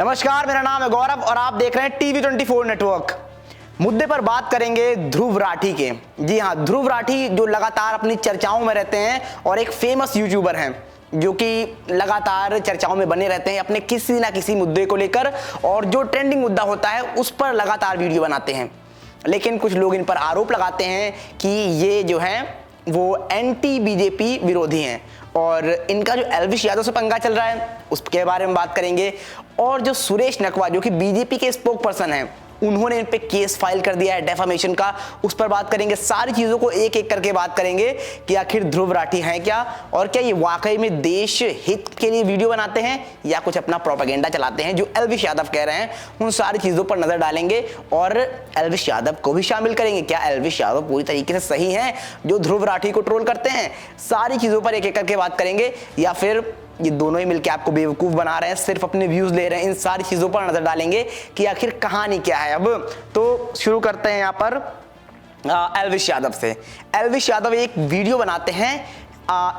नमस्कार, मेरा नाम है गौरव और आप देख रहे हैं टीवी 24 नेटवर्क। मुद्दे पर बात करेंगे ध्रुव राठी के। जी हाँ, ध्रुव राठी जो लगातार अपनी चर्चाओं में रहते हैं और एक फेमस यूट्यूबर हैं जो कि लगातार चर्चाओं में बने रहते हैं अपने किसी ना किसी मुद्दे को लेकर, और जो ट्रेंडिंग मुद्दा होता है उस पर लगातार वीडियो बनाते हैं। लेकिन कुछ लोग इन पर आरोप लगाते हैं कि ये जो है वो एंटी बीजेपी विरोधी हैं और इनका जो एल्विश यादव से पंगा चल रहा है उसके बारे में बात करेंगे। और जो सुरेश नकवा जो कि बीजेपी के स्पोक पर्सन हैं, उन्होंने इन पे केस फाइल कर दिया है डेफामेशन का, उस पर बात करेंगे। सारी चीजों को एक एक करके बात करेंगे कि आखिर ध्रुव राठी हैं क्या, और क्या ये वाकई में देश हित के लिए वीडियो बनाते हैं या कुछ अपना प्रोपेगेंडा चलाते हैं जो एल्विश यादव कह रहे हैं। उन सारी चीजों पर नजर डालेंगे और एल्विश यादव को भी शामिल करेंगे। क्या एल्विश यादव पूरी तरीके से सही हैं जो ध्रुव राठी को ट्रोल करते हैं? सारी चीजों पर एक एक करके बात करेंगे, या फिर ये दोनों ही मिलकर आपको बेवकूफ बना रहे हैं, सिर्फ अपने व्यूज ले रहे हैं। इन सारी चीजों पर नजर डालेंगे कि आखिर कहानी क्या है। अब तो शुरू करते हैं यहाँ पर एल्विश यादव से। एल्विश यादव एक वीडियो बनाते हैं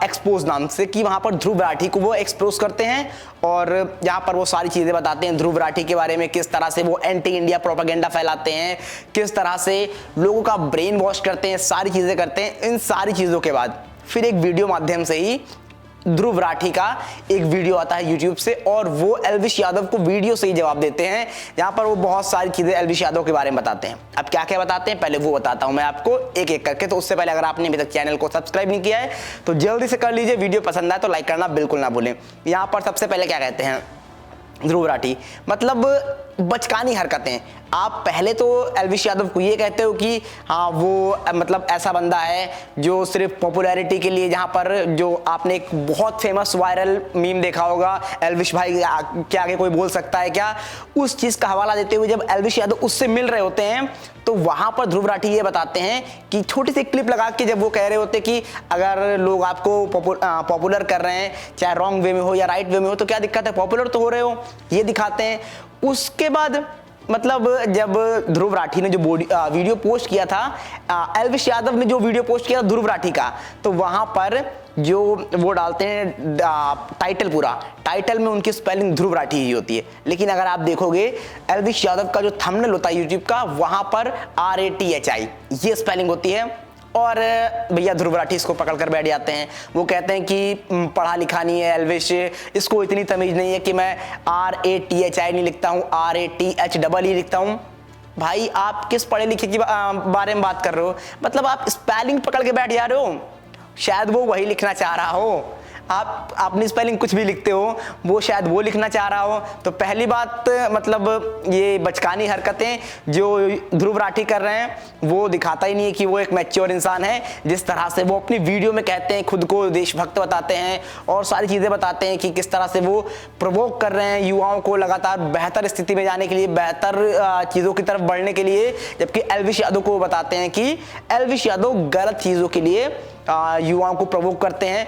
एक्सपोज नाम से, कि वहां पर ध्रुव राठी को वो एक्सपोज करते हैं और यहाँ पर वो सारी चीजें बताते हैं ध्रुव राठी के बारे में, किस तरह से वो एंटी इंडिया प्रोपेगेंडा फैलाते हैं, किस तरह से लोगों का ब्रेन वॉश करते हैं, सारी चीजें करते हैं। इन सारी चीजों के बाद फिर एक वीडियो माध्यम से ही ध्रुव राठी का एक वीडियो आता है यूट्यूब से और वो एल्विश यादव को वीडियो से ही जवाब देते हैं, जहां पर वो बहुत सारी चीजें एल्विश यादव के बारे में बताते हैं। अब क्या क्या बताते हैं पहले वो बताता हूं मैं आपको एक एक करके। तो उससे पहले अगर आपने अभी तक चैनल को सब्सक्राइब नहीं किया है तो जल्दी से कर लीजिए। वीडियो पसंद आए तो लाइक करना बिल्कुल ना भूलें। यहां पर सबसे पहले क्या कहते हैं ध्रुव राठी, मतलब बचकानी हरकतें। आप पहले तो एल्विश यादव को ये कहते हो कि हाँ वो मतलब ऐसा बंदा है जो सिर्फ पॉपुलैरिटी के लिए, जहाँ पर जो आपने एक बहुत फेमस वायरल मीम देखा होगा, एल्विश भाई के आगे कोई बोल सकता है क्या, उस चीज़ का हवाला देते हुए जब एल्विश यादव उससे मिल रहे होते हैं तो वहाँ पर ध्रुव राठी ये बताते हैं कि छोटी सी क्लिप लगा के जब वो कह रहे होते कि अगर लोग आपको पॉपुलर कर रहे हैं, चाहे रॉन्ग वे में हो या राइट वे में हो, तो क्या दिक्कत है, पॉपुलर तो हो रहे हो, ये दिखाते हैं। उसके बाद मतलब जब ध्रुव राठी ने जो वीडियो पोस्ट किया था, एल्विश यादव ने जो वीडियो पोस्ट किया था ध्रुव राठी का, तो वहां पर जो वो डालते हैं टाइटल, पूरा टाइटल में उनकी स्पेलिंग ध्रुव राठी ही होती है। लेकिन अगर आप देखोगे एल्विश यादव का जो थंबनेल होता है यूट्यूब का, वहां पर RATHI ये स्पेलिंग होती है। और भैया ध्रुव राठी इसको पकड़ कर बैठ जाते हैं। वो कहते हैं कि पढ़ा लिखा नहीं है एल्विश, इसको इतनी तमीज नहीं है कि मैं RATHI नहीं लिखता हूँ, RATHEE लिखता हूँ। भाई आप किस पढ़े लिखे की बारे में बात कर रहे हो? मतलब आप स्पेलिंग पकड़ के बैठ जा रहे हो। शायद वो वही लिखना चाह रहा हो, आप अपनी स्पेलिंग कुछ भी लिखते हो, वो शायद वो लिखना चाह रहा हो। तो पहली बात मतलब ये बचकानी हरकतें जो ध्रुव राठी कर रहे हैं वो दिखाता ही नहीं है कि वो एक मैच्योर इंसान है। जिस तरह से वो अपनी वीडियो में कहते हैं, खुद को देशभक्त बताते हैं और सारी चीज़ें बताते हैं कि किस तरह से वो प्रवोक कर रहे हैं युवाओं को लगातार बेहतर स्थिति में जाने के लिए, बेहतर चीज़ों की तरफ बढ़ने के लिए। जबकि एल्विश यादव को बताते हैं कि एल्विश यादव गलत चीज़ों के लिए युवाओं को प्रवोक करते हैं।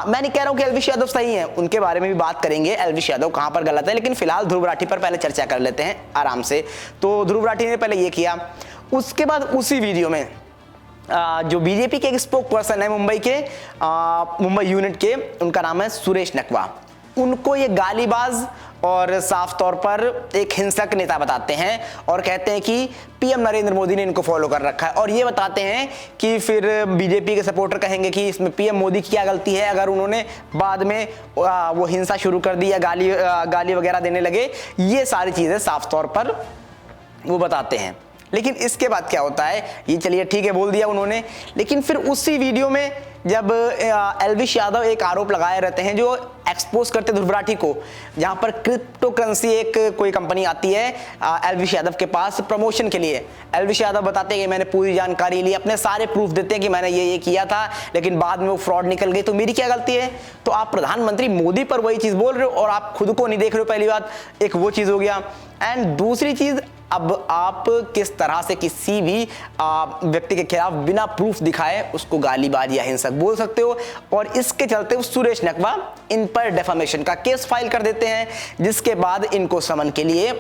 मैं नहीं कह रहा हूं कि एल्विश यादव सही है, उनके बारे में भी बात करेंगे एल्विश यादव कहां पर गलत है, लेकिन फिलहाल ध्रुव राठी पर पहले चर्चा कर लेते हैं आराम से। तो ध्रुव राठी ने पहले ये किया, उसके बाद उसी वीडियो में जो बीजेपी के एक स्पोक पर्सन है मुंबई के, मुंबई यूनिट के, उनका नाम है सुरेश नकवा, उनको ये गालीबाज और साफ तौर पर एक हिंसक नेता बताते हैं और कहते हैं कि पीएम नरेंद्र मोदी ने इनको फॉलो कर रखा है। और ये बताते हैं कि फिर बीजेपी के सपोर्टर कहेंगे कि इसमें पीएम मोदी की क्या गलती है अगर उन्होंने बाद में वो हिंसा शुरू कर दी या गाली वगैरह देने लगे। ये सारी चीज़ें साफ तौर पर वो बताते हैं। लेकिन इसके बाद क्या होता है, ये चलिए ठीक है बोल दिया उन्होंने, लेकिन फिर उसी वीडियो में जब एल्विश यादव एक आरोप लगाए रहते हैं जो एक्सपोज करते ध्रुव राठी को, जहां पर क्रिप्टो करेंसी एक कोई कंपनी आती है एल्विश यादव के पास प्रमोशन के लिए। एल्विश यादव बताते हैं कि मैंने पूरी जानकारी ली, अपने सारे प्रूफ देते हैं कि मैंने ये किया था, लेकिन बाद में वो फ्रॉड निकल गई, तो मेरी क्या गलती है? तो आप प्रधानमंत्री मोदी पर वही चीज बोल रहे हो और आप खुद को नहीं देख रहे हो। पहली बात एक वो चीज हो गया। एंड दूसरी चीज, अब आप किस तरह से किसी भी व्यक्ति के खिलाफ बिना प्रूफ दिखाए उसको गालीबाज या हिंसक बोल सकते हो। और इसके चलते वो सुरेश नकवा इन पर डेफामेशन का केस फाइल कर देते हैं, जिसके बाद इनको समन के लिए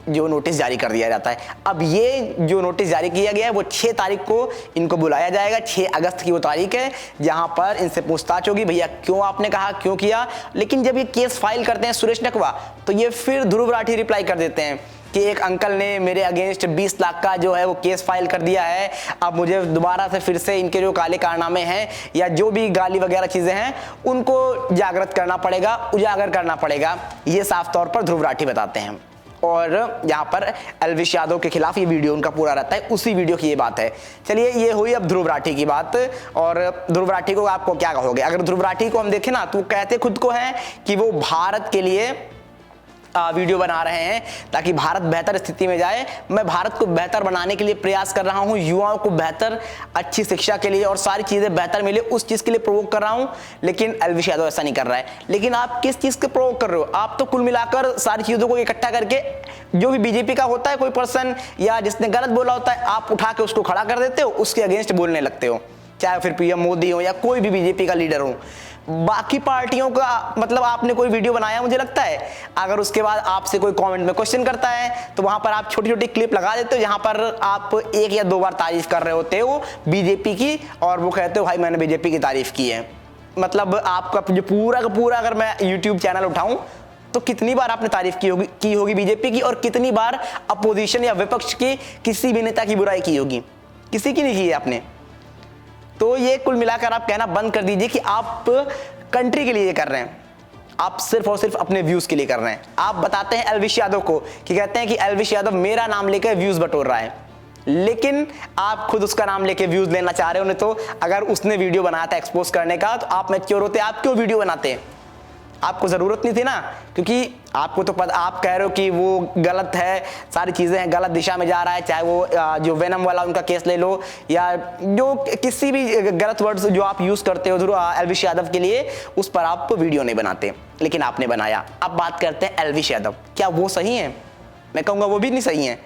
जो नोटिस जारी कर दिया जाता है। अब ये जो नोटिस जारी किया गया है वो 6 तारीख को इनको बुलाया जाएगा। 6 अगस्त की वो तारीख है जहां पर इनसे पूछताछ होगी, भैया क्यों आपने कहा, क्यों किया। लेकिन जब ये केस फाइल करते हैं सुरेश नकवा, तो ये फिर ध्रुव राठी रिप्लाई कर देते हैं कि एक अंकल ने मेरे अगेंस्ट 20 लाख का जो है वो केस फाइल कर दिया है, अब मुझे दोबारा से फिर से इनके जो काले कारनामे हैं या जो भी गाली वगैरह चीजें हैं उनको जागृत करना पड़ेगा, उजागर करना पड़ेगा। ये साफ तौर पर ध्रुव राठी बताते हैं। और यहाँ पर एल्विश यादव के खिलाफ ये वीडियो उनका पूरा रहता है, उसी वीडियो की ये बात है। चलिए, ये हुई अब ध्रुव राठी की बात। और ध्रुव राठी को आपको क्या कहोगे? अगर ध्रुव राठी को हम देखें ना, तो कहते खुद को हैं कि वो भारत के लिए वीडियो बना रहे हैं ताकि भारत बेहतर स्थिति में जाए। मैं भारत को बेहतर बनाने के लिए प्रयास कर रहा हूं, युवाओं को बेहतर अच्छी शिक्षा के लिए और सारी चीजें बेहतर मिले उस चीज के लिए प्रोवोक कर रहा हूं। लेकिन एल्विश यादव ऐसा नहीं कर रहा है। लेकिन आप किस चीज के प्रोवोक कर रहे हो? आप तो कुल मिलाकर सारी चीजों को इकट्ठा करके जो भी बीजेपी का होता है कोई पर्सन या जिसने गलत बोला होता है, आप उठा के उसको खड़ा कर देते हो, उसके अगेंस्ट बोलने लगते हो, चाहे फिर पीएम मोदी हो या कोई भी बीजेपी का लीडर हो। बाकी पार्टियों का मतलब आपने कोई वीडियो बनाया, मुझे लगता है अगर उसके बाद आपसे कोई कमेंट में क्वेश्चन करता है तो वहां पर आप छोटी छोटी क्लिप लगा देते हो जहां पर आप 1 या 2 बार तारीफ कर रहे होते हो बीजेपी की और वो कहते हो भाई मैंने बीजेपी की तारीफ की है। मतलब आपका जो पूरा का पूरा अगर मैं यूट्यूब चैनल उठाऊं तो कितनी बार आपने तारीफ की होगी बीजेपी की और कितनी बार अपोजिशन या विपक्ष की किसी भी नेता की बुराई की होगी? किसी की नहीं की है आपने। तो ये कुल मिलाकर आप कहना बंद कर दीजिए कि आप कंट्री के लिए ये कर रहे हैं, आप सिर्फ और सिर्फ अपने व्यूज के लिए कर रहे हैं। आप बताते हैं एल्विश यादव को कि कहते हैं कि एल्विश यादव मेरा नाम लेकर व्यूज बटोर रहा है, लेकिन आप खुद उसका नाम लेके व्यूज लेना चाह रहे हो। नहीं तो अगर उसने वीडियो बनाया था एक्सपोज करने का तो आप मैच्योर होते, आप क्यों वीडियो बनाते हैं? आपको जरूरत नहीं थी ना, क्योंकि आपको तो पता, आप कह रहे हो कि वो गलत है, सारी चीजें हैं, गलत दिशा में जा रहा है, चाहे वो जो वेनम वाला उनका केस ले लो या जो किसी भी गलत वर्ड्स जो आप यूज करते हो एल्विश यादव के लिए, उस पर आप वीडियो नहीं बनाते, लेकिन आपने बनाया। अब बात करते हैं एल्विश यादव, क्या वो सही है? मैं कहूंगा वो भी नहीं सही है।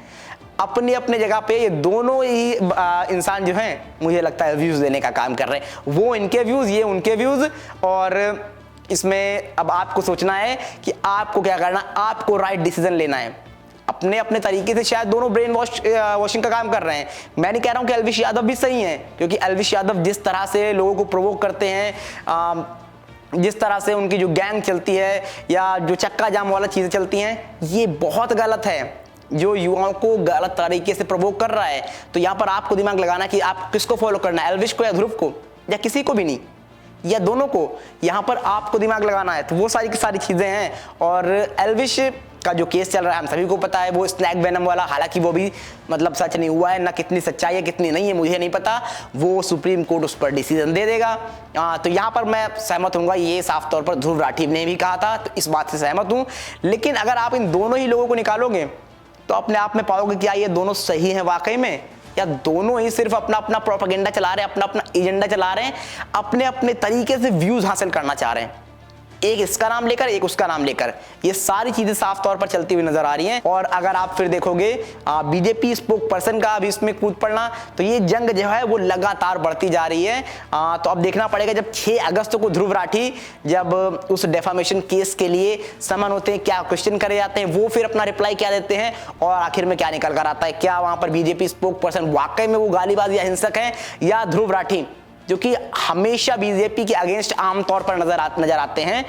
अपनी अपने जगह पे ये दोनों ही इंसान जो हैं मुझे लगता है व्यूज देने का काम कर रहे हैं। वो इनके व्यूज, ये उनके व्यूज। और इसमें अब आपको सोचना है कि आपको क्या करना, आपको राइट डिसीजन लेना है। अपने अपने तरीके से शायद दोनों ब्रेन वॉशिंग का काम कर रहे हैं। मैं नहीं कह रहा हूं कि एल्विश यादव भी सही है, क्योंकि एल्विश यादव जिस तरह से लोगों को प्रोवोक करते हैं, जिस तरह से उनकी जो गैंग चलती है या जो चक्का जाम वाला चीजें चलती हैं, ये बहुत गलत है। जो युवाओं को गलत तरीके से प्रोवोक कर रहा है। तो यहां पर आपको दिमाग लगाना कि आप किसको फॉलो करना है, एल्विश को या ध्रुव को या किसी को भी नहीं, या दोनों को। यहां पर आपको दिमाग लगाना है। तो वो सारी की सारी चीजें हैं। और एल्विश का जो केस चल रहा है हम सभी को पता है, वो स्नैक वेनम वाला, हालांकि वो भी मतलब सच नहीं हुआ है, ना कितनी सच्चाई है कितनी नहीं है मुझे नहीं पता, वो सुप्रीम कोर्ट उस पर डिसीजन दे देगा। तो यहां पर मैं सहमत हूंगा, ये साफ तौर पर ध्रुव राठी ने भी कहा था, तो इस बात से सहमत हूं। लेकिन अगर आप इन दोनों ही लोगों को निकालोगे तो अपने आप में पाओगे क्या ये दोनों सही हैं वाकई में, या दोनों ही सिर्फ अपना अपना प्रोपेगेंडा चला रहे हैं, अपना अपना एजेंडा चला रहे हैं, अपने अपने तरीके से व्यूज हासिल करना चाह रहे हैं, एक इसका नाम लेकर एक उसका नाम लेकर। ये सारी चीजें साफ तौर पर चलती हुई नजर आ रही हैं। और अगर आप फिर देखोगे बीजेपी स्पोक पर्सन का अभी इसमें कूद पड़ना, तो ये जंग जो है वो लगातार बढ़ती जा रही है। तो अब देखना पड़ेगा जब 6 अगस्त को ध्रुव राठी जब उस डेफामेशन केस के लिए समन होते हैं, क्या क्वेश्चन करे जाते हैं, वो फिर अपना रिप्लाई क्या देते हैं और आखिर में क्या निकल कर आता है। क्या वहां पर बीजेपी स्पोक पर्सन वाकई में वो गालीबाज या हिंसक है, या ध्रुव राठी जो कि हमेशा बीजेपी के अगेंस्ट आमतौर पर नजर आते हैं,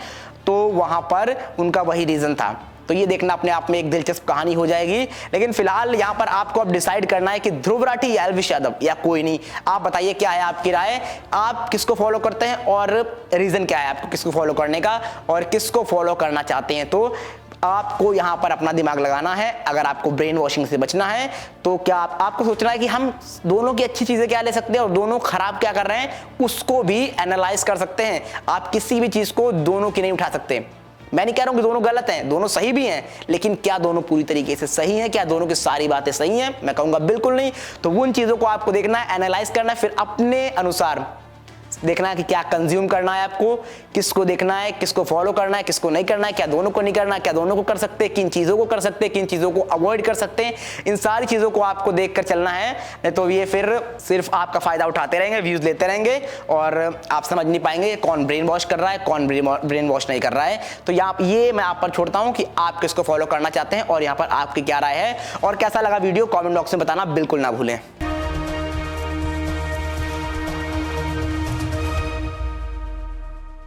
तो वहां पर उनका वही रीजन था। तो ये देखना अपने आप में एक दिलचस्प कहानी हो जाएगी। लेकिन फिलहाल यहां पर आपको अब डिसाइड करना है कि ध्रुव राठी या एल्विश यादव या कोई नहीं। आप बताइए क्या है आपकी राय, आप किसको फॉलो करते हैं और रीजन क्या है आपको किसको फॉलो करने का और किसको फॉलो करना चाहते हैं। तो आपको यहां पर अपना दिमाग लगाना है। अगर आपको ब्रेन वॉशिंग से बचना है तो क्या आपको सोचना है कि हम दोनों की अच्छी चीजें क्या ले सकते हैं और दोनों खराब क्या कर रहे हैं, उसको भी एनालाइज कर सकते हैं। आप किसी भी चीज को दोनों की नहीं उठा सकते। मैं नहीं कह रहा हूं कि दोनों गलत हैं, दोनों सही भी हैं, लेकिन क्या दोनों पूरी तरीके से सही हैं, क्या दोनों की सारी बातें सही हैं? मैं कहूंगा बिल्कुल नहीं। तो उन चीजों को आपको देखना है, एनालाइज करना है, फिर अपने अनुसार देखना है कि क्या कंज्यूम करना है आपको, किसको देखना है, किसको फॉलो करना है, किसको नहीं करना है, क्या दोनों को नहीं करना है, क्या दोनों को कर सकते हैं, किन चीज़ों को कर सकते हैं, किन चीज़ों को अवॉइड कर सकते हैं। इन सारी चीज़ों को आपको देख कर चलना है, नहीं तो ये फिर सिर्फ आपका फ़ायदा उठाते रहेंगे, व्यूज़ लेते रहेंगे और आप समझ नहीं पाएंगे कौन ब्रेन वॉश कर रहा है, कौन ब्रेन वॉश नहीं कर रहा है। तो ये मैं आप पर छोड़ता हूँ कि आप किसको फॉलो करना चाहते हैं और यहाँ पर आपकी क्या राय है और कैसा लगा वीडियो कमेंट बॉक्स में बताना बिल्कुल ना भूलें।